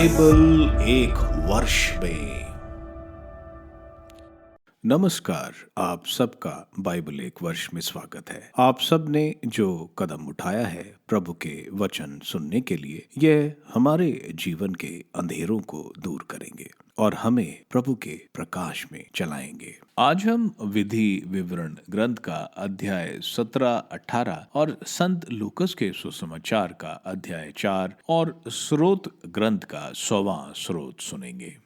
Bible एक वर्ष में। नमस्कार, आप सबका बाइबल एक वर्ष में स्वागत है। आप सब ने जो कदम उठाया है प्रभु के वचन सुनने के लिए, यह हमारे जीवन के अंधेरों को दूर करेंगे और हमें प्रभु के प्रकाश में चलाएंगे। आज हम विधि विवरण ग्रंथ का अध्याय 17, 18 और संत लूकस के सुसमाचार का अध्याय 4 और स्रोत ग्रंथ का 100वां स्रोत सुनेंगे।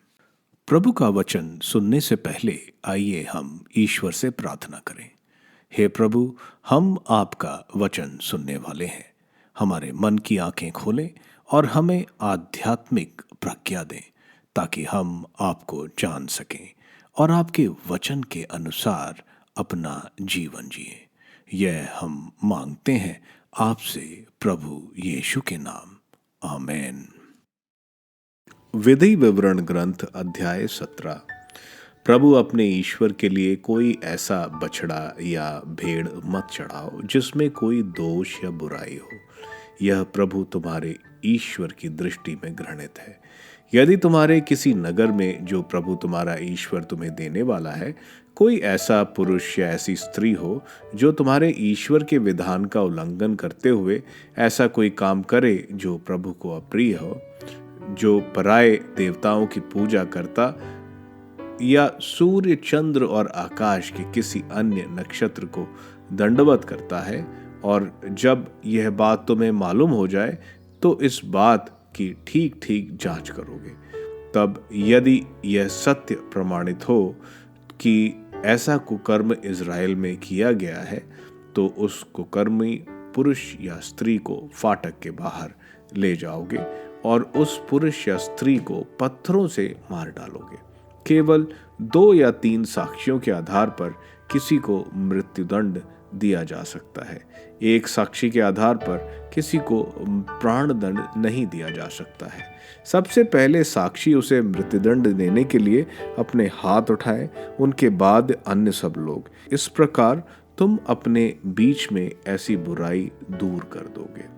प्रभु का वचन सुनने से पहले आइए हम ईश्वर से प्रार्थना करें। हे प्रभु, हम आपका वचन सुनने वाले हैं। हमारे मन की आंखें खोलें और हमें आध्यात्मिक प्रज्ञा दें ताकि हम आपको जान सकें और आपके वचन के अनुसार अपना जीवन जिए। यह हम मांगते हैं आपसे प्रभु यीशु के नाम, आमीन। विधि विवरण ग्रंथ अध्याय 17। प्रभु अपने ईश्वर के लिए कोई ऐसा बछड़ा या भेड़ मत चढ़ाओ जिसमें कोई दोष या बुराई हो। यह प्रभु तुम्हारे ईश्वर की दृष्टि में घृणित है। यदि तुम्हारे किसी नगर में जो प्रभु तुम्हारा ईश्वर तुम्हें देने वाला है, कोई ऐसा पुरुष या ऐसी स्त्री हो जो तुम्हारे ईश्वर के विधान का उल्लंघन करते हुए ऐसा कोई काम करे जो प्रभु को अप्रिय हो, जो पराये देवताओं की पूजा करता या सूर्य, चंद्र और आकाश के किसी अन्य नक्षत्र को दंडवत करता है, और जब यह बात तुम्हें मालूम हो जाए तो इस बात की ठीक ठीक जांच करोगे। तब यदि यह सत्य प्रमाणित हो कि ऐसा कुकर्म इज़राइल में किया गया है, तो उस कुकर्मी पुरुष या स्त्री को फाटक के बाहर ले जाओगे और उस पुरुष या स्त्री को पत्थरों से मार डालोगे। केवल 2 या 3 साक्षियों के आधार पर किसी को मृत्युदंड दिया जा सकता है। एक साक्षी के आधार पर किसी को प्राणदंड नहीं दिया जा सकता है। सबसे पहले साक्षी उसे मृत्युदंड देने के लिए अपने हाथ उठाए, उनके बाद अन्य सब लोग। इस प्रकार तुम अपने बीच में ऐसी बुराई दूर कर दोगे।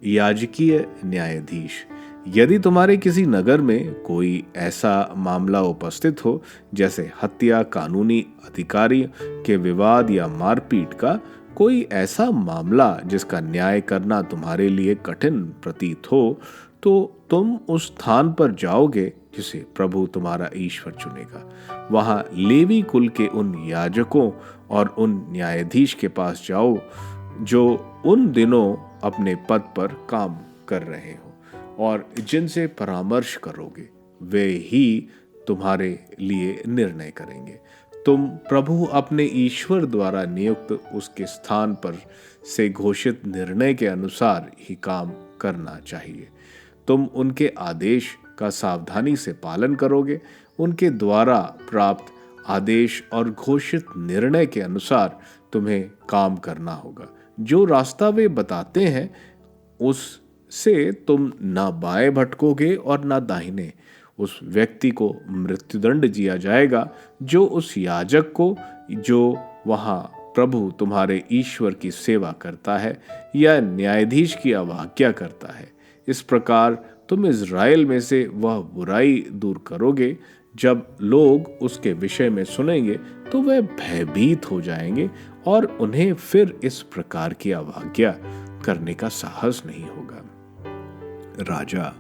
याजकीय न्यायाधीश। यदि तुम्हारे किसी नगर में कोई ऐसा मामला उपस्थित हो, जैसे हत्या, कानूनी अधिकारी के विवाद या मारपीट का कोई ऐसा मामला जिसका न्याय करना तुम्हारे लिए कठिन प्रतीत हो, तो तुम उस स्थान पर जाओगे जिसे प्रभु तुम्हारा ईश्वर चुनेगा। वहां लेवी कुल के उन याजकों और उन न्यायाधीश के पास जाओ जो उन दिनों अपने पद पर काम कर रहे हो, और जिनसे परामर्श करोगे वे ही तुम्हारे लिए निर्णय करेंगे। तुम प्रभु अपने ईश्वर द्वारा नियुक्त उसके स्थान पर से घोषित निर्णय के अनुसार ही काम करना चाहिए। तुम उनके आदेश का सावधानी से पालन करोगे। उनके द्वारा प्राप्त आदेश और घोषित निर्णय के अनुसार तुम्हें काम करना होगा। जो रास्ता वे बताते हैं उससे तुम ना बाएं भटकोगे और ना दाहिने। उस व्यक्ति को मृत्युदंड दिया जाएगा जो उस याजक को, जो वहां प्रभु तुम्हारे ईश्वर की सेवा करता है या न्यायाधीश की अवज्ञा करता है। इस प्रकार तुम इज़राइल में से वह बुराई दूर करोगे। जब लोग उसके विषय में सुनेंगे तो वे भयभीत हो जाएंगे और उन्हें फिर इस प्रकार की अवज्ञा करने का साहस नहीं होगा। राजा।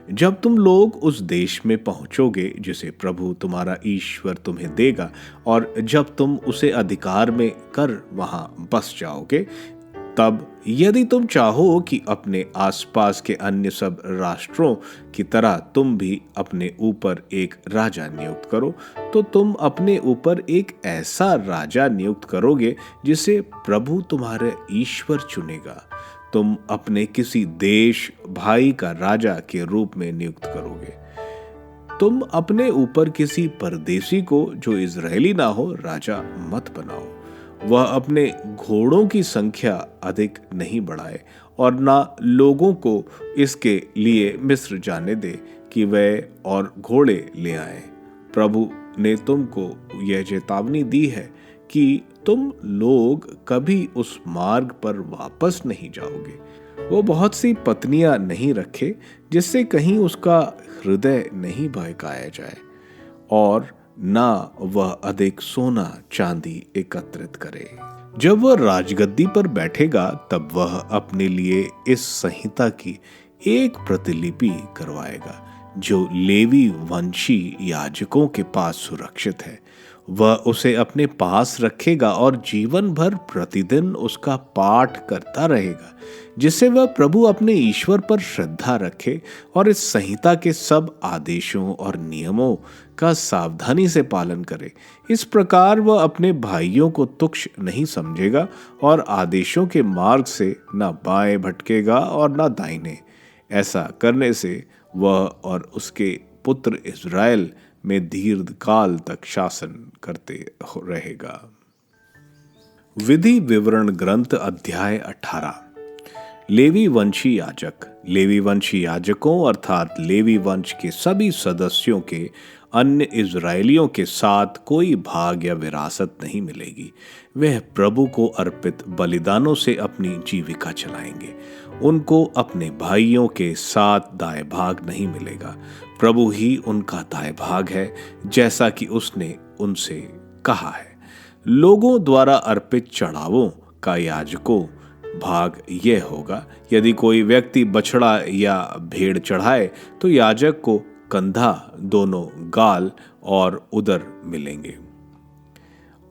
जब तुम लोग उस देश में पहुंचोगे जिसे प्रभु तुम्हारा ईश्वर तुम्हें देगा, और जब तुम उसे अधिकार में कर वहां बस जाओगे, तब यदि तुम चाहो कि अपने आसपास के अन्य सब राष्ट्रों की तरह तुम भी अपने ऊपर एक राजा नियुक्त करो, तो तुम अपने ऊपर एक ऐसा राजा नियुक्त करोगे जिसे प्रभु तुम्हारे ईश्वर चुनेगा। तुम अपने किसी देश भाई का राजा के रूप में नियुक्त करोगे। तुम अपने ऊपर किसी परदेशी को जो इज़राइली ना हो राजा मत बनाओ। वह अपने घोड़ों की संख्या अधिक नहीं बढ़ाए और ना लोगों को इसके लिए मिस्र जाने दे कि वे और घोड़े ले आए। प्रभु ने तुमको यह चेतावनी दी है कि तुम लोग कभी उस मार्ग पर वापस नहीं जाओगे। वो बहुत सी पत्नियां नहीं रखे, जिससे कहीं उसका हृदय नहीं बहकाया जाए, और ना वह अधिक सोना चांदी एकत्रित करे। जब वह राजगद्दी पर बैठेगा तब वह अपने लिए इस संहिता की एक प्रतिलिपि करवाएगा, जो लेवी वंशी याजकों के पास सुरक्षित है। वह उसे अपने पास रखेगा और जीवन भर प्रतिदिन उसका पाठ करता रहेगा, जिससे वह प्रभु अपने ईश्वर पर श्रद्धा रखे और इस संहिता के सब आदेशों और नियमों का सावधानी से पालन करे। इस प्रकार वह अपने भाइयों को तुच्छ नहीं समझेगा और आदेशों के मार्ग से न बाएं भटकेगा और न दाहिने। ऐसा करने से वह और उसके पुत्र इज़राइल में दीर्घ काल तक शासन करते रहेगा। विधि विवरण ग्रंथ अध्याय 18। लेवी वंशी याजक। लेवी वंशी याजकों अर्थात लेवी वंश के सभी सदस्यों के अन्य इज़राइलियों के साथ कोई भाग या विरासत नहीं मिलेगी। वह प्रभु को अर्पित बलिदानों से अपनी जीविका चलाएंगे। उनको अपने भाइयों के साथ दाएं भाग नहीं मिलेगा। प्रभु ही उनका दाएं भाग है, जैसा कि उसने उनसे कहा है। लोगों द्वारा अर्पित चढ़ावों का याजकों भाग यह होगा, यदि कोई व्यक्ति बछड़ा या भेड़ चढ़ाए तो याजक को कंधा, दोनों गाल और उदर मिलेंगे।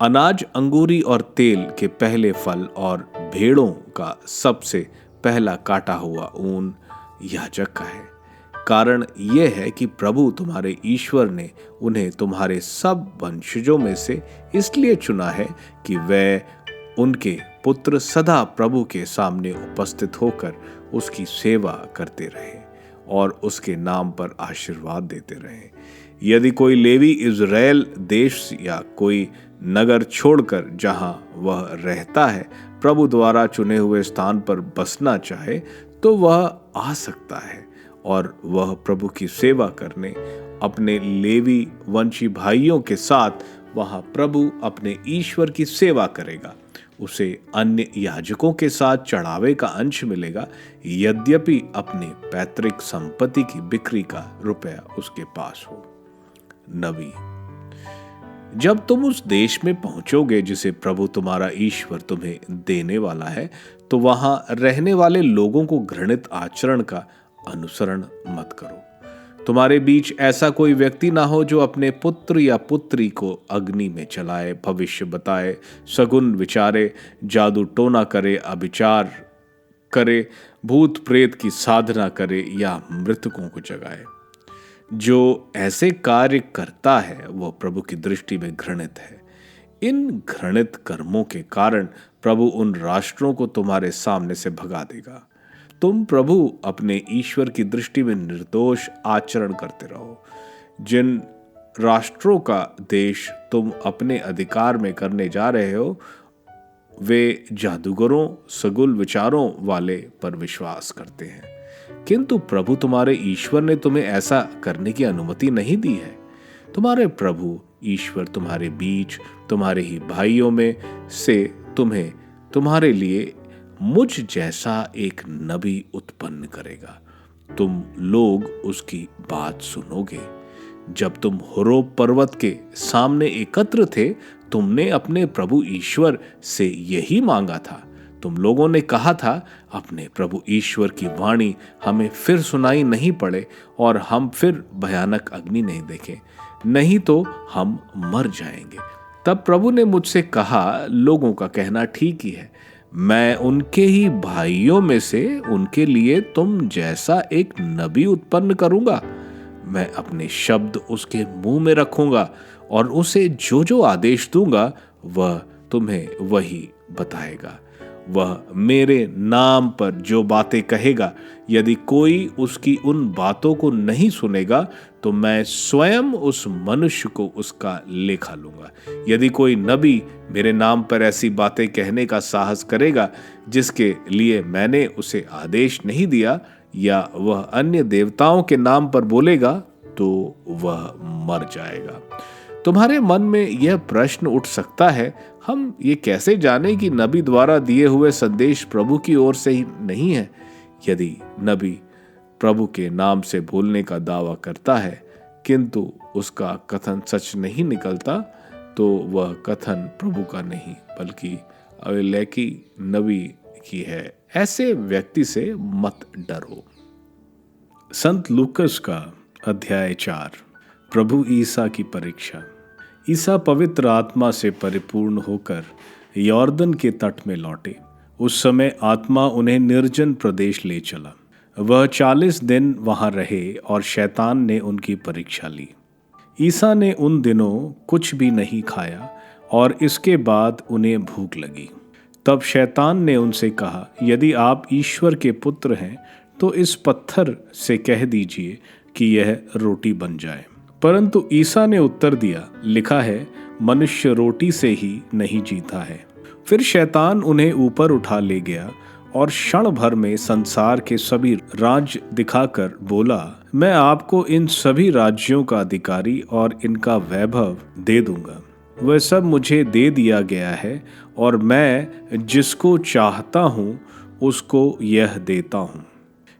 अनाज, अंगूरी और तेल के पहले फल और भेड़ों का सबसे पहला काटा हुआ ऊन याजक का है। कारण यह है कि प्रभु तुम्हारे ईश्वर ने उन्हें तुम्हारे सब वंशजों में से इसलिए चुना है कि वे उनके पुत्र सदा प्रभु के सामने उपस्थित होकर उसकी सेवा करते रहें और उसके नाम पर आशीर्वाद देते रहें। यदि कोई लेवी इज़राइल देश या कोई नगर छोड़कर जहां वह रहता है प्रभु द्वारा चुने हुए स्थान पर बसना चाहे तो वह आ सकता है और वह प्रभु की सेवा करने अपने लेवी वंशी भाइयों के साथ वहां प्रभु अपने ईश्वर की सेवा करेगा। उसे अन्य याजकों के साथ चढ़ावे का अंश मिलेगा, यद्यपि अपने पैतृक संपत्ति की बिक्री का रुपया उसके पास हो। नबी। जब तुम उस देश में पहुंचोगे जिसे प्रभु तुम्हारा ईश्वर तुम्हें देने वाला है, तो वहां रहने वाले लोगों को घृणित आचरण का अनुसरण मत करो। तुम्हारे बीच ऐसा कोई व्यक्ति ना हो जो अपने पुत्र या पुत्री को अग्नि में चलाए, भविष्य बताए, सगुन विचारे, जादू टोना करे, अभिचार करे, भूत प्रेत की साधना करे या मृतकों को जगाए। जो ऐसे कार्य करता है वह प्रभु की दृष्टि में घृणित है। इन घृणित कर्मों के कारण प्रभु उन राष्ट्रों को तुम्हारे सामने से भगा देगा। तुम प्रभु अपने ईश्वर की दृष्टि में निर्दोष आचरण करते रहो। जिन राष्ट्रों का देश तुम अपने अधिकार में करने जा रहे हो वे जादूगरों, सगुल विचारों वाले पर विश्वास करते हैं, किंतु प्रभु तुम्हारे ईश्वर ने तुम्हें ऐसा करने की अनुमति नहीं दी है। तुम्हारे प्रभु ईश्वर तुम्हारे बीच तुम्हारे ही भाइयों में से तुम्हें तुम्हारे लिए मुझ जैसा एक नबी उत्पन्न करेगा। तुम लोग उसकी बात सुनोगे। जब तुम होरेब पर्वत के सामने एकत्र थे, तुमने अपने प्रभु ईश्वर से यही मांगा था। तुम लोगों ने कहा था, अपने प्रभु ईश्वर की वाणी हमें फिर सुनाई नहीं पड़े और हम फिर भयानक अग्नि नहीं देखें, नहीं तो हम मर जाएंगे। तब प्रभु ने मुझसे कहा, लोगों का कहना ठीक ही है। मैं उनके ही भाइयों में से उनके लिए तुम जैसा एक नबी उत्पन्न करूंगा। मैं अपने शब्द उसके मुंह में रखूंगा और उसे जो जो आदेश दूंगा वह तुम्हें वही बताएगा। वह मेरे नाम पर जो बातें कहेगा, यदि कोई उसकी उन बातों को नहीं सुनेगा तो मैं स्वयं उस मनुष्य को उसका लेखा लूंगा। यदि कोई नबी मेरे नाम पर ऐसी बातें कहने का साहस करेगा जिसके लिए मैंने उसे आदेश नहीं दिया, या वह अन्य देवताओं के नाम पर बोलेगा, तो वह मर जाएगा। तुम्हारे मन में यह प्रश्न उठ सकता है, हम ये कैसे जाने कि नबी द्वारा दिए हुए संदेश प्रभु की ओर से ही नहीं है? यदि नबी प्रभु के नाम से बोलने का दावा करता है किंतु उसका कथन सच नहीं निकलता, तो वह कथन प्रभु का नहीं बल्कि अविवेकी नबी की है। ऐसे व्यक्ति से मत डरो। संत लूकस का अध्याय 4। प्रभु ईसा की परीक्षा। ईसा पवित्र आत्मा से परिपूर्ण होकर यॉर्दन के तट में लौटे। उस समय आत्मा उन्हें निर्जन प्रदेश ले चला। वह 40 दिन वहां रहे और शैतान ने उनकी परीक्षा ली। ईसा ने उन दिनों कुछ भी नहीं खाया और इसके बाद उन्हें भूख लगी। तब शैतान ने उनसे कहा, यदि आप ईश्वर के पुत्र हैं तो इस पत्थर से कह दीजिए कि यह रोटी बन जाए। परंतु ईसा ने उत्तर दिया, लिखा है, मनुष्य रोटी से ही नहीं जीता है। फिर शैतान उन्हें ऊपर उठा ले गया और क्षण भर में संसार के सभी राज्य दिखाकर बोला, मैं आपको इन सभी राज्यों का अधिकारी और इनका वैभव दे दूंगा। वह सब मुझे दे दिया गया है और मैं जिसको चाहता हूं उसको यह देता हूं।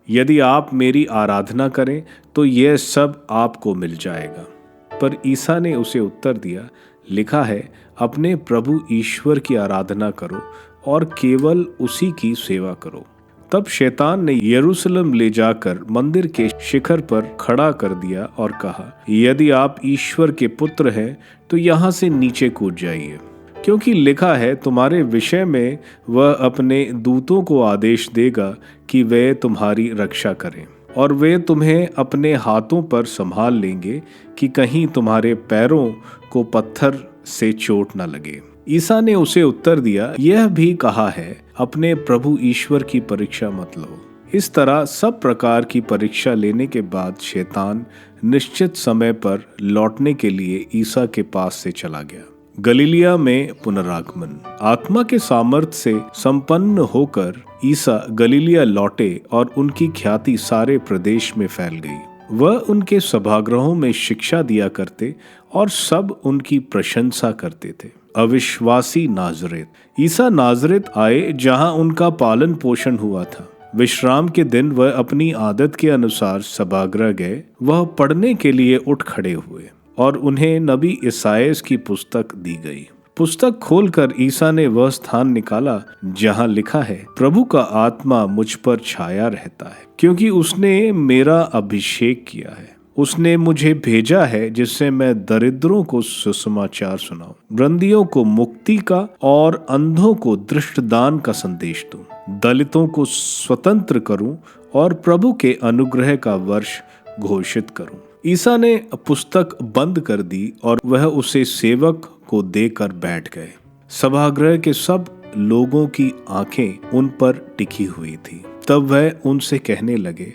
यदि आप मेरी आराधना करें तो यह सब आपको मिल जाएगा। पर ईसा ने उसे उत्तर दिया, लिखा है, अपने प्रभु ईश्वर की आराधना करो और केवल उसी की सेवा करो। तब शैतान ने यरूशलेम ले जाकर मंदिर के शिखर पर खड़ा कर दिया और कहा, यदि आप ईश्वर के पुत्र हैं तो यहाँ से नीचे कूद जाइए, क्योंकि लिखा है, तुम्हारे विषय में वह अपने दूतों को आदेश देगा कि वे तुम्हारी रक्षा करें और वे तुम्हें अपने हाथों पर संभाल लेंगे कि कहीं तुम्हारे पैरों को पत्थर से चोट न लगे। ईसा ने उसे उत्तर दिया, यह भी कहा है, अपने प्रभु ईश्वर की परीक्षा मत लो। इस तरह सब प्रकार की परीक्षा लेने के बाद शैतान निश्चित समय पर लौटने के लिए ईसा के पास से चला गया। गलीलिया में पुनरागमन। आत्मा के सामर्थ्य से संपन्न होकर ईसा गलीलिया लौटे और उनकी ख्याति सारे प्रदेश में फैल गई। वह उनके सभागृहों में शिक्षा दिया करते और सब उनकी प्रशंसा करते थे। अविश्वासी नाजरेत। ईसा नाजरेत आए जहां उनका पालन पोषण हुआ था। विश्राम के दिन वह अपनी आदत के अनुसार सभागृह गए। वह पढ़ने के लिए उठ खड़े हुए और उन्हें नबी ईसायास की पुस्तक दी गई। पुस्तक खोलकर ईसा ने वह स्थान निकाला जहां लिखा है, प्रभु का आत्मा मुझ पर छाया रहता है, क्योंकि उसने मेरा अभिषेक किया है। उसने मुझे भेजा है जिससे मैं दरिद्रों को सुसमाचार सुनाऊं, बंदियों को मुक्ति का और अंधों को दृष्टिदान का संदेश दूं, दलितों को स्वतंत्र करूं और प्रभु के अनुग्रह का वर्ष घोषित करूं। ईसा ने पुस्तक बंद कर दी और वह उसे सेवक को देकर बैठ गए। सभागृह के सब लोगों की आंखें उन पर टिकी हुई थी। तब वह उनसे कहने लगे,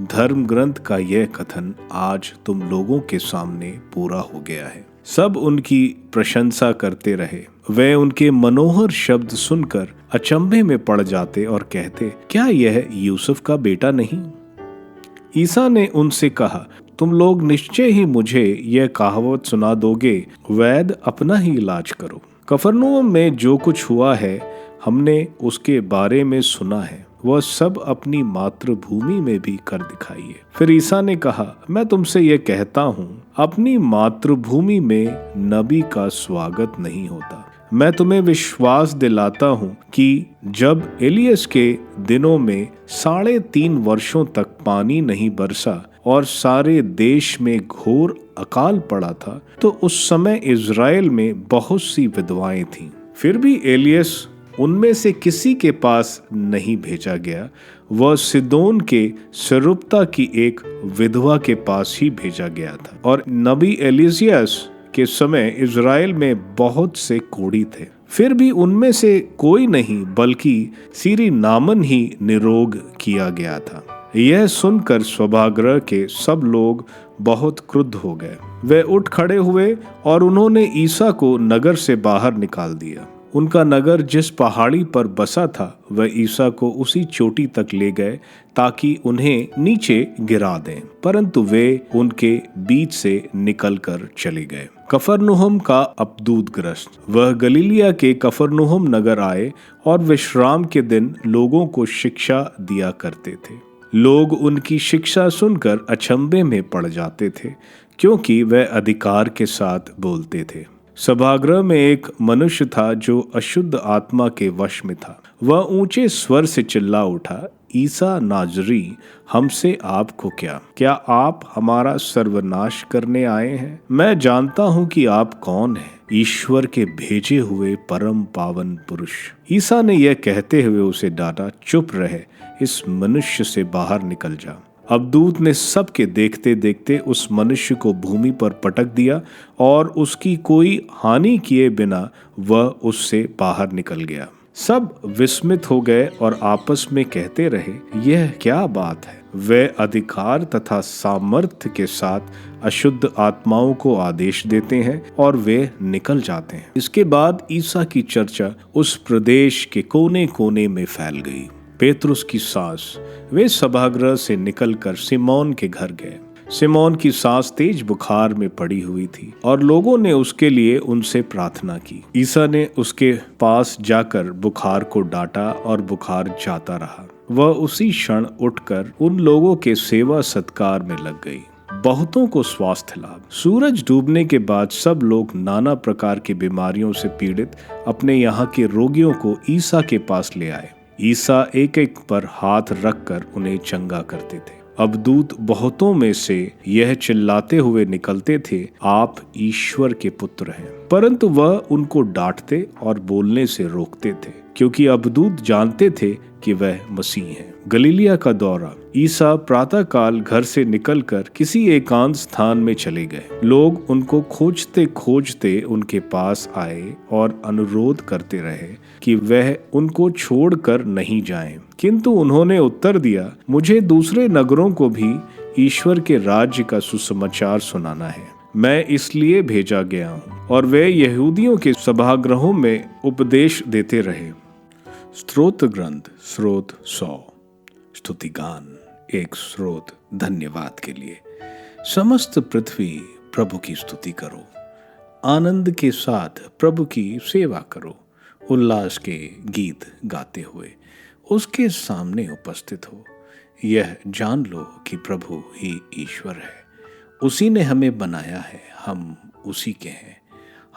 धर्म ग्रंथ का यह कथन आज तुम लोगों के सामने पूरा हो गया है। सब उनकी प्रशंसा करते रहे। वे उनके मनोहर शब्द सुनकर अचंभे में पड़ जाते और कहते, क्या यह यूसुफ का बेटा नहीं? ईसा ने उनसे कहा, तुम लोग निश्चय ही मुझे यह कहावत सुना दोगे, वैद्य अपना ही इलाज करो। कफरनहूम में जो कुछ हुआ है हमने उसके बारे में सुना है, वह सब अपनी मातृभूमि में भी कर दिखाइए। फिर ईसा ने कहा, मैं तुमसे यह कहता हूँ, अपनी मातृभूमि में नबी का स्वागत नहीं होता। मैं तुम्हें विश्वास दिलाता हूँ कि जब एलियस के दिनों में 3.5 वर्षों तक पानी नहीं बरसा और सारे देश में घोर अकाल पड़ा था, तो उस समय इज़राइल में बहुत सी विधवाएं थीं। फिर भी एलियस उनमें से किसी के पास नहीं भेजा गया। वह सिदोन के सरुप्ता की एक विधवा के पास ही भेजा गया था। और नबी एलियास के समय इज़राइल में बहुत से कोढ़ी थे। फिर भी उनमें से कोई नहीं बल्कि सीरी नामन ही निरोग किया गया था। यह सुनकर सभागृह के सब लोग बहुत क्रुद्ध हो गए। वे उठ खड़े हुए और उन्होंने ईसा को नगर से बाहर निकाल दिया। उनका नगर जिस पहाड़ी पर बसा था वह ईसा को उसी चोटी तक ले गए ताकि उन्हें नीचे गिरा दें, परंतु वे उनके बीच से निकलकर चले गए। कफरनहुम का अपदूतग्रस्त। वह गलीलिया के कफरनहुम नगर आए और विश्राम के दिन लोगों को शिक्षा दिया करते थे। लोग उनकी शिक्षा सुनकर अचंभे में पड़ जाते थे, क्योंकि वह अधिकार के साथ बोलते थे। सभागृह में एक मनुष्य था जो अशुद्ध आत्मा के वश में था। वह ऊंचे स्वर से चिल्ला उठा, ईसा नाजरी, हमसे आपको क्या आप हमारा सर्वनाश करने आए हैं? मैं जानता हूं कि आप कौन हैं, ईश्वर के भेजे हुए परम पावन पुरुष। ईसा ने यह कहते हुए उसे डांटा, चुप रहे, इस मनुष्य से बाहर निकल जा। अब दूत ने सबके देखते देखते उस मनुष्य को भूमि पर पटक दिया और उसकी कोई हानि किए बिना वह उससे बाहर निकल गया। सब विस्मित हो गए और आपस में कहते रहे, यह क्या बात है? वे अधिकार तथा सामर्थ्य के साथ अशुद्ध आत्माओं को आदेश देते हैं और वे निकल जाते हैं। इसके बाद ईसा की चर्चा उस प्रदेश के कोने कोने में फैल गई। पेतरुस की सास। वे सभागृह से निकलकर सिमोन के घर गए। सिमोन की सास तेज बुखार में पड़ी हुई थी और लोगों ने उसके लिए उनसे प्रार्थना की। ईसा ने उसके पास जाकर बुखार को डांटा और बुखार जाता रहा। वह उसी क्षण उठकर उन लोगों के सेवा सत्कार में लग गई। बहुतों को स्वास्थ्य लाभ। सूरज डूबने के बाद सब लोग नाना प्रकार की बीमारियों से पीड़ित अपने यहाँ के रोगियों को ईसा के पास ले आए। ईसा एक एक पर हाथ रखकर उन्हें चंगा करते थे। अब दूत बहुतों में से यह चिल्लाते हुए निकलते थे, आप ईश्वर के पुत्र हैं, परंतु वह उनको डांटते और बोलने से रोकते थे, क्योंकि अबदूत जानते थे कि वह मसीह हैं। गलीलिया का दौरा। ईसा प्रातःकाल घर से निकलकर किसी एकांत स्थान में चले गए। लोग उनको खोजते खोजते उनके पास आए और अनुरोध करते रहे कि वह उनको छोड़कर नहीं जाएं, किंतु उन्होंने उत्तर दिया, मुझे दूसरे नगरों को भी ईश्वर के राज्य का सुसमाचार सुनाना है। मैं इसलिए भेजा गया हूँ। और वे यहूदियों के सभागृहों में उपदेश देते रहे। स्रोत ग्रंथ स्रोत 100। स्तुतिगान एक स्रोत धन्यवाद के लिए। समस्त पृथ्वी प्रभु की स्तुति करो, आनंद के साथ प्रभु की सेवा करो, उल्लास के गीत गाते हुए उसके सामने उपस्थित हो। यह जान लो कि प्रभु ही ईश्वर है, उसी ने हमें बनाया है, हम उसी के हैं,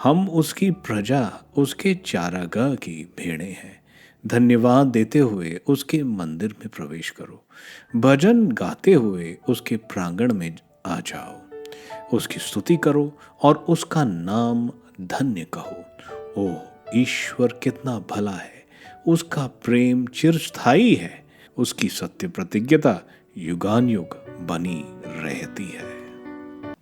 हम उसकी प्रजा, उसके चारागाह की भेड़ें हैं। धन्यवाद देते हुए उसके मंदिर में प्रवेश करो, भजन गाते हुए उसके प्रांगण में आ जाओ, उसकी स्तुति करो और उसका नाम धन्य कहो। ओह, ईश्वर कितना भला है, उसका प्रेम चिरस्थायी है, उसकी सत्य प्रतिज्ञता युगानुयुग बनी रहती है।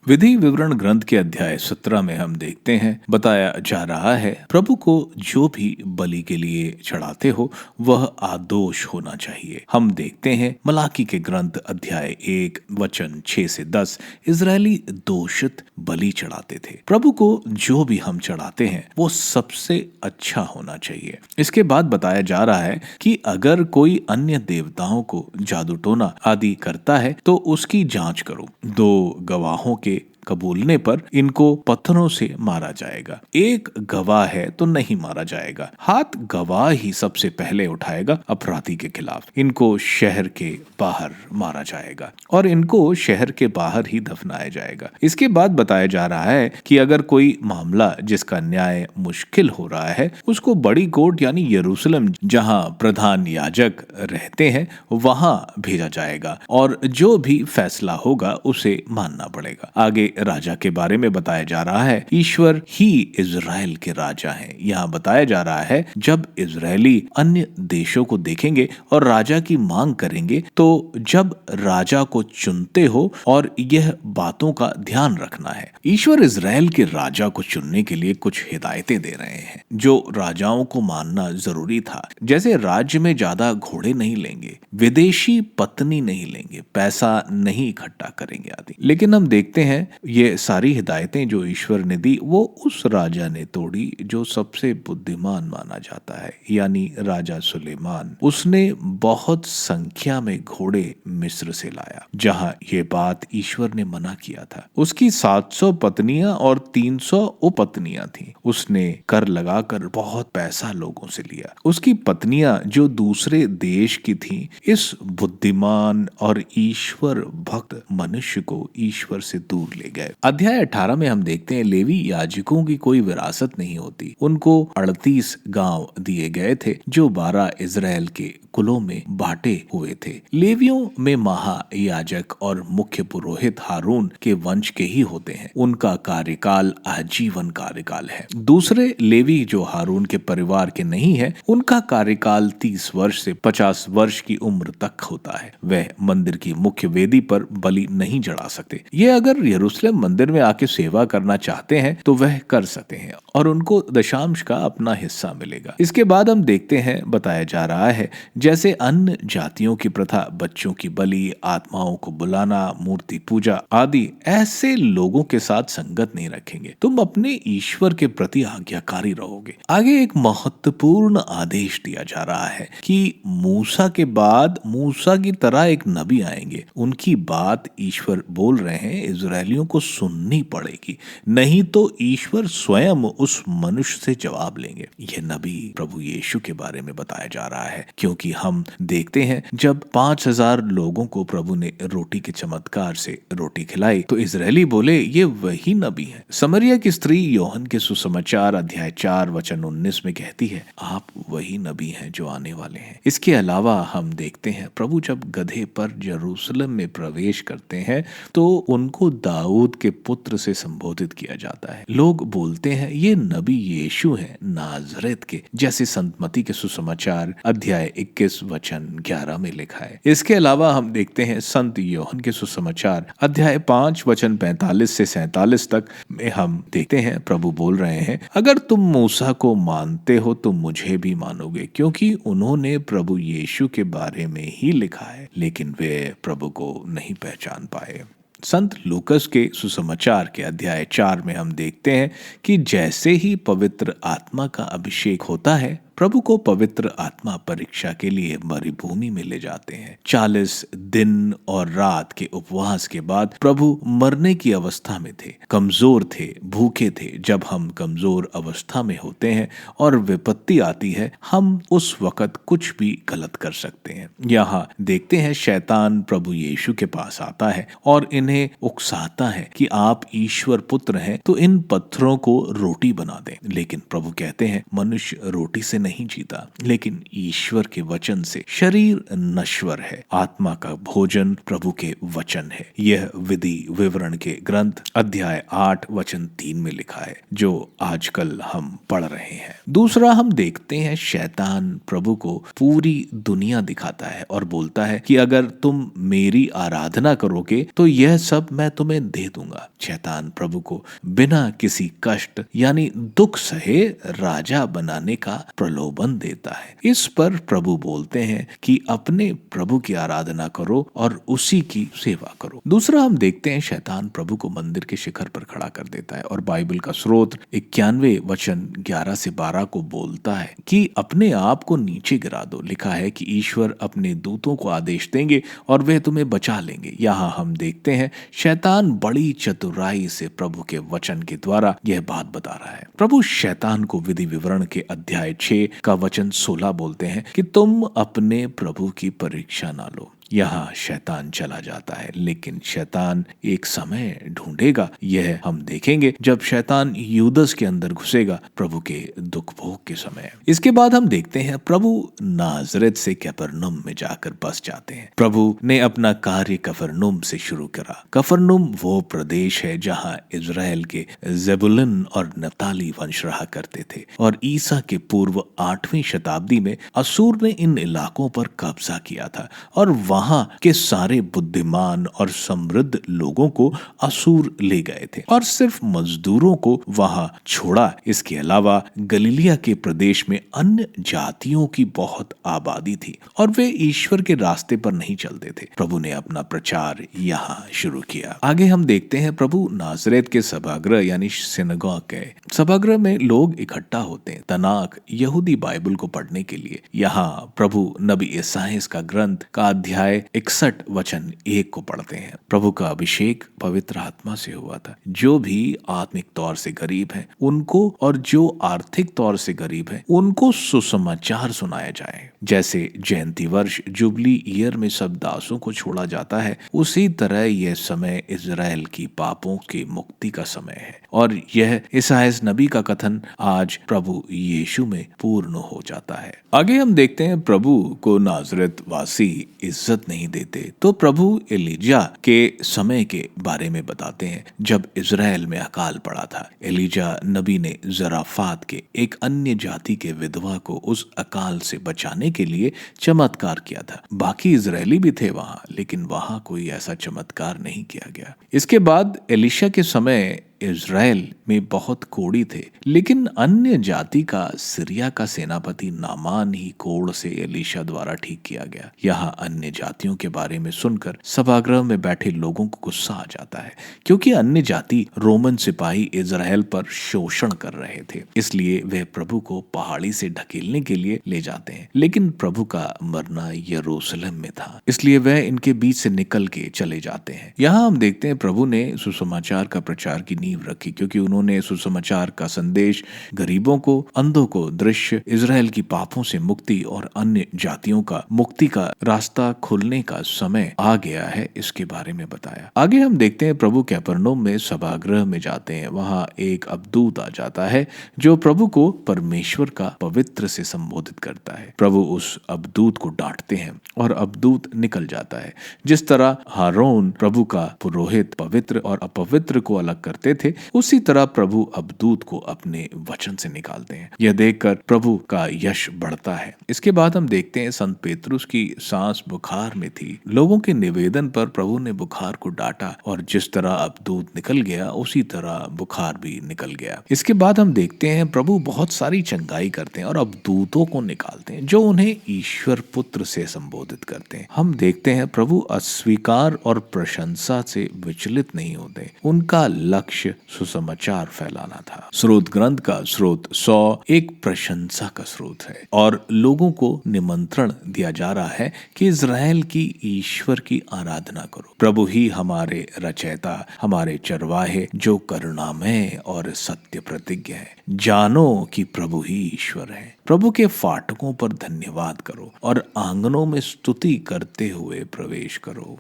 विधि विवरण ग्रंथ के अध्याय 17 में हम देखते हैं, बताया जा रहा है, प्रभु को जो भी बलि के लिए चढ़ाते हो वह आदोष होना चाहिए। हम देखते हैं मलाकी के ग्रंथ अध्याय 1 वचन 6 से 10, इजरायली दोषित बलि चढ़ाते थे। प्रभु को जो भी हम चढ़ाते हैं वो सबसे अच्छा होना चाहिए। इसके बाद बताया जा रहा है कि अगर कोई अन्य देवताओं को जादू टोना आदि करता है तो उसकी जांच करो। 2 गवाहों के कबूलने पर इनको पत्थरों से मारा जाएगा। एक गवाह है तो नहीं मारा जाएगा, हाथ गवाह ही सबसे पहले उठाएगा अपराधी के खिलाफ। इनको शहर के बाहर मारा जाएगा और इनको शहर के बाहर ही दफनाया जाएगा। इसके बाद बताया जा रहा है कि अगर कोई मामला जिसका न्याय मुश्किल हो रहा है उसको बड़ी कोर्ट यानी यरूशलेम, जहां प्रधान याजक रहते हैं, वहां भेजा जाएगा और जो भी फैसला होगा उसे मानना पड़ेगा। आगे राजा के बारे में बताया जा रहा है, ईश्वर ही इजराइल के राजा हैं। यहाँ बताया जा रहा है जब इजरायली अन्य देशों को देखेंगे और राजा की मांग करेंगे तो जब राजा को चुनते हो और यह बातों का ध्यान रखना है। ईश्वर इजराइल के राजा को चुनने के लिए कुछ हिदायतें दे रहे हैं जो राजाओं को मानना जरूरी था। जैसे राज्य में ज्यादा घोड़े नहीं लेंगे, विदेशी पत्नी नहीं लेंगे, पैसा नहीं इकट्ठा करेंगे आदि। लेकिन हम देखते हैं ये सारी हिदायतें जो ईश्वर ने दी वो उस राजा ने तोड़ी जो सबसे बुद्धिमान माना जाता है, यानी राजा सुलेमान। उसने बहुत संख्या में घोड़े मिस्र से लाया, जहां ये बात ईश्वर ने मना किया था। उसकी 700 पत्नियां और 300 उपपत्नियां थीं। उसने कर लगाकर बहुत पैसा लोगों से लिया। उसकी पत्नियां जो दूसरे देश की थीं, इस बुद्धिमान और ईश्वर भक्त मनुष्य को ईश्वर से दूर ले गए। अध्याय 18 में हम देखते हैं लेवी याजकों की कोई विरासत नहीं होती। उनको 38 गांव दिए गए थे जो 12 इजराइल के कुलों में बांटे हुए थे। लेवियों में महायाजक और मुख्य पुरोहित हारून के वंश के ही होते हैं। उनका कार्यकाल आजीवन कार्यकाल है। दूसरे लेवी जो हारून के परिवार के नहीं है, उनका कार्यकाल 30 वर्ष से 50 वर्ष की उम्र तक होता है। वह मंदिर की मुख्य वेदी पर बलि नहीं चढ़ा सकते। ये अगर यरूशलेम मंदिर में आके सेवा करना चाहते हैं तो वह कर सकते हैं और उनको दशांश का अपना हिस्सा मिलेगा। इसके बाद हम देखते हैं, बताया जा रहा है, जैसे अन्य जातियों की प्रथा बच्चों की बलि, आत्माओं को बुलाना, मूर्ति पूजा आदि, ऐसे लोगों के साथ संगत नहीं रखेंगे। तुम अपने ईश्वर के प्रति आज्ञाकारी रहोगे। आगे एक महत्वपूर्ण आदेश दिया जा रहा है कि मूसा के बाद मूसा की तरह एक नबी आएंगे। उनकी बात ईश्वर बोल रहे हैं इजरायलियों को सुननी पड़ेगी, नहीं तो ईश्वर स्वयं उस मनुष्य से जवाब लेंगे। यह नबी प्रभु यीशु के बारे में बताया जा रहा है, क्योंकि हम देखते हैं जब 5000 लोगों को प्रभु ने रोटी के चमत्कार से रोटी खिलाई तो इजरायली बोले ये वही नबी है। समरिया की स्त्री योहन के सुसमाचार अध्याय 4 वचन 19 में कहती है, आप वही नबी हैं जो आने वाले हैं। इसके अलावा हम देखते हैं प्रभु जब गधे पर यरूशलेम में प्रवेश करते हैं तो उनको दाऊद के पुत्र से संबोधित किया जाता है। लोग बोलते हैं ये नबी यीशु है नाजरेत के, जैसे संत मत्ती के सुसमाचार अध्याय 21 वचन 11 में लिखा है। इसके अलावा हम देखते हैं संत योहन के सुसमाचार अध्याय 5 वचन 45 से 47 तक में हम देखते हैं प्रभु बोल रहे हैं, अगर तुम मूसा को मानते हो तो मुझे भी मानोगे, क्योंकि उन्होंने प्रभु यीशु के बारे में ही लिखा है, लेकिन वे प्रभु को नहीं पहचान पाए। संत लूकस के सुसमाचार के अध्याय 4 में हम देखते हैं कि जैसे ही पवित्र आत्मा का अभिषेक होता है, प्रभु को पवित्र आत्मा परीक्षा के लिए मरुभूमि में ले जाते हैं। 40 दिन और रात के उपवास के बाद प्रभु मरने की अवस्था में थे, कमजोर थे, भूखे थे। जब हम कमजोर अवस्था में होते हैं और विपत्ति आती है, हम उस वक्त कुछ भी गलत कर सकते हैं। यहाँ देखते हैं शैतान प्रभु यीशु के पास आता है और इन्हें उकसाता है कि आप ईश्वर पुत्र हैं तो इन पत्थरों को रोटी बना दें। लेकिन प्रभु कहते हैं मनुष्य रोटी से नहीं जीता, लेकिन ईश्वर के वचन से। शरीर नश्वर है, आत्मा का भोजन प्रभु के वचन है। यह विधि विवरण के ग्रंथ अध्याय 8 वचन 3 में लिखा है, जो आजकल हम पढ़ रहे हैं। दूसरा हम देखते हैं शैतान प्रभु को पूरी दुनिया दिखाता है और बोलता है कि अगर तुम मेरी आराधना करोगे तो यह सब मैं तुम्हें दे दूंगा। शैतान प्रभु को बिना किसी कष्ट यानी दुख सहे राजा बनाने का प्रलोभन देता है। इस पर प्रभु बोलते हैं कि अपने प्रभु की आराधना करो और उसी की सेवा करो। दूसरा हम देखते हैं शैतान प्रभु को मंदिर के शिखर पर खड़ा कर देता है और बाइबल का स्रोत 91 वचन 11 से 12 को बोलता है कि अपने आप को नीचे गिरा दो। लिखा है कि ईश्वर अपने दूतों को आदेश देंगे और वे तुम्हें बचा लेंगे। यहाँ हम देखते हैं शैतान बड़ी चतुराई से प्रभु के वचन के द्वारा यह बात बता रहा है। प्रभु शैतान को विधि विवरण के अध्याय 6 का वचन 16 बोलते हैं कि तुम अपने प्रभु की परीक्षा ना लो। यहाँ शैतान चला जाता है, लेकिन शैतान एक समय ढूंढेगा। यह हम देखेंगे जब शैतान यूदस के अंदर घुसेगा प्रभु के दुख भोग के समय। इसके बाद हम देखते हैं प्रभु नाजरेत से कफरनहूम में जाकर बस जाते हैं। प्रभु ने अपना कार्य कफरनहूम से शुरू करा। कफरनहूम वो प्रदेश है जहाँ इजराइल के ज़ेबुलून और नप्ताली वंश रहा करते थे और ईसा के पूर्व 8वीं शताब्दी में असूर ने इन इलाकों पर कब्जा किया था और वहां के सारे बुद्धिमान और समृद्ध लोगों को असूर ले गए थे और सिर्फ मजदूरों को वहां छोड़ा। इसके अलावा गलीलिया के प्रदेश में अन्य जातियों की बहुत आबादी थी और वे ईश्वर के रास्ते पर नहीं चलते थे। प्रभु ने अपना प्रचार यहाँ शुरू किया। आगे हम देखते हैं प्रभु नाजरेत के सभागृह यानी सिनगॉग गए। सभागृह में लोग इकट्ठा होते हैं तनाक यहूदी बाइबल को पढ़ने के लिए। यहाँ प्रभु नबी ईसाइयाह का ग्रंथ का अध्याय 61 वचन 1 को पढ़ते हैं। प्रभु का अभिषेक पवित्र आत्मा से हुआ था। जो भी आत्मिक तौर से गरीब हैं उनको और जो आर्थिक तौर से गरीब हैं उनको सुसमाचार सुनाया जाए। जैसे जयंती वर्ष जुबली ईयर में सब दासों को छोड़ा जाता है, उसी तरह यह समय इजराइल की पापों की मुक्ति का समय है और यह ईसाइयाह नबी का कथन आज प्रभु यीशु में पूर्ण हो जाता है। आगे हम देखते हैं प्रभु को नाजरत वासी इज्जत नहीं देते तो प्रभु एलिजा के समय के बारे में बताते हैं जब इजराइल में अकाल पड़ा था। एलिजा नबी ने जराफात के एक अन्य जाति के विधवा को उस अकाल से बचाने के लिए चमत्कार किया था। बाकी इजरायली भी थे वहां, लेकिन वहां कोई ऐसा चमत्कार नहीं किया गया। इसके बाद एलिशा के समय इज़राइल में बहुत कोढ़ी थे, लेकिन अन्य जाति का सीरिया का सेनापति नामान ही कोढ़ से एलीशा द्वारा ठीक किया गया। यहाँ अन्य जातियों के बारे में सुनकर सभागृह में बैठे लोगों को गुस्सा आ जाता है, क्योंकि अन्य जाति रोमन सिपाही इज़राइल पर शोषण कर रहे थे। इसलिए वे प्रभु को पहाड़ी से ढकेलने के लिए ले जाते हैं, लेकिन प्रभु का मरना यरूशलेम में था, इसलिए वह इनके बीच से निकल के चले जाते हैं। यहाँ हम देखते हैं प्रभु ने सुसमाचार का प्रचार की नींव रखी, क्योंकि उन्होंने सुसमाचार का संदेश गरीबों को, अंधों को दृश्य, इजराइल की पापों से मुक्ति और अन्य जातियों का मुक्ति का रास्ता खुलने का समय आ गया है, इसके बारे में बताया। आगे हम देखते हैं प्रभु कफरनहूम में सभागृह में जाते हैं। वहां एक अबदूत आ जाता है जो प्रभु को परमेश्वर का पवित्र से संबोधित करता है। प्रभु उस अबदूत को डांटते हैं और अबदूत निकल जाता है। जिस तरह हारून प्रभु का पुरोहित पवित्र और अपवित्र को अलग करते थे, उसी तरह प्रभु अबदूत को अपने वचन से निकालते हैं। यह देखकर प्रभु का यश बढ़ता है। इसके बाद हम देखते हैं संत पेतरुस की सांस बुखार में थी। लोगों के निवेदन पर प्रभु ने बुखार को डांटा और जिस तरह अबदूत निकल गया उसी तरह बुखार भी निकल गया। इसके बाद हम देखते हैं प्रभु बहुत सारी चंगाई करते हैं और अबदूतों को निकालते हैं जो उन्हें ईश्वर पुत्र से संबोधित करते हैं। हम देखते हैं प्रभु अस्वीकार और प्रशंसा से विचलित नहीं होते। उनका लक्ष्य सुसमाचार फैलाना था। स्रोत ग्रंथ का स्रोत 100 एक प्रशंसा का स्रोत है और लोगों को निमंत्रण दिया जा रहा है कि इजराइल की ईश्वर की आराधना करो। प्रभु ही हमारे रचयिता, हमारे चरवाहे जो करुणामय और सत्य प्रतिज्ञ है। जानो कि प्रभु ही ईश्वर है। प्रभु के फाटकों पर धन्यवाद करो और आंगनों में स्तुति करते हुए प्रवेश करो।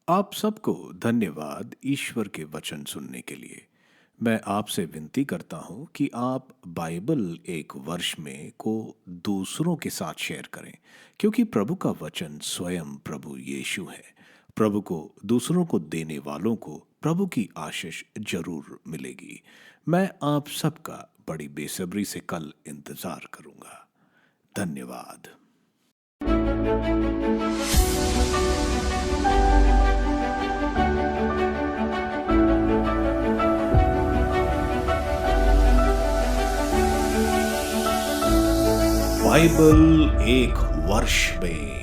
आप सबको धन्यवाद ईश्वर के वचन सुनने के लिए। मैं आपसे विनती करता हूँ कि आप बाइबल एक वर्ष में को दूसरों के साथ शेयर करें, क्योंकि प्रभु का वचन स्वयं प्रभु यीशु है। प्रभु को दूसरों को देने वालों को प्रभु की आशीष जरूर मिलेगी। मैं आप सबका बड़ी बेसब्री से कल इंतजार करूँगा। धन्यवाद। बाइबल एक वर्ष में